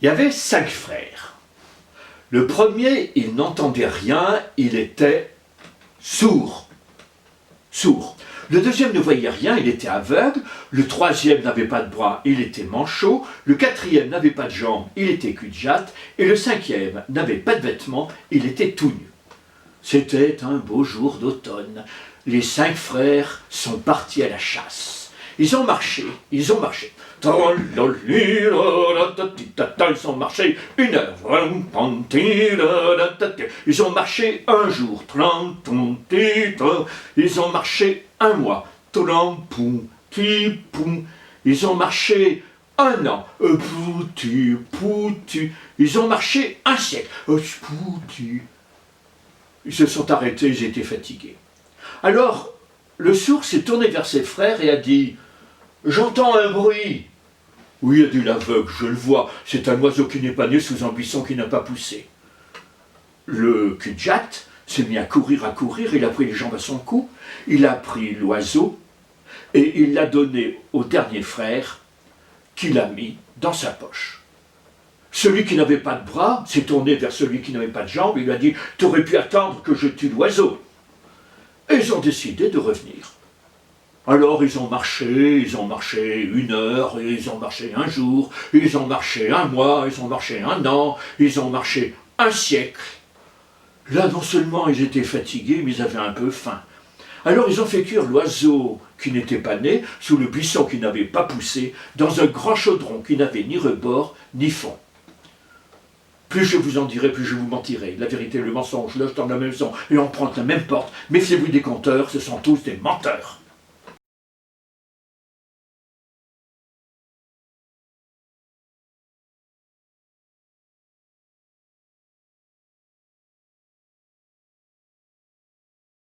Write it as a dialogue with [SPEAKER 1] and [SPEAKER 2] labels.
[SPEAKER 1] Il y avait 5 frères. Le premier, il n'entendait rien, il était sourd. Sourd. Le deuxième ne voyait rien, il était aveugle. Le troisième n'avait pas de bras, il était manchot. Le quatrième n'avait pas de jambes, il était cul-de-jatte. Et le cinquième n'avait pas de vêtements, il était tout nu. C'était un beau jour d'automne. Les 5 frères sont partis à la chasse. Ils ont marché, ils ont marché. Ils ont marché 1 heure. Ils ont marché 1 jour. Ils ont marché 1 mois. Ils ont marché 1 an. Ils ont marché 1 siècle. Ils se sont arrêtés, ils étaient fatigués. Alors, le sourd s'est tourné vers ses frères et a dit « J'entends un bruit !» « Oui, a dit l'aveugle, je le vois, c'est un oiseau qui n'est pas né sous un buisson qui n'a pas poussé. » Le cul-de-jatte s'est mis à courir, il a pris les jambes à son cou, il a pris l'oiseau et il l'a donné au dernier frère qui l'a mis dans sa poche. Celui qui n'avait pas de bras s'est tourné vers celui qui n'avait pas de jambes et lui a dit « T'aurais pu attendre que je tue l'oiseau !» Et ils ont décidé de revenir. Alors ils ont marché 1 heure, ils ont marché 1 jour, ils ont marché 1 mois, ils ont marché 1 an, ils ont marché 1 siècle. Là, non seulement ils étaient fatigués, mais ils avaient un peu faim. Alors ils ont fait cuire l'oiseau qui n'était pas né, sous le buisson qui n'avait pas poussé, dans un grand chaudron qui n'avait ni rebord ni fond. Plus je vous en dirai, plus je vous mentirai. La vérité et le mensonge logent dans la même maison et empruntent la même porte. Méfiez-vous des conteurs, ce sont tous des menteurs.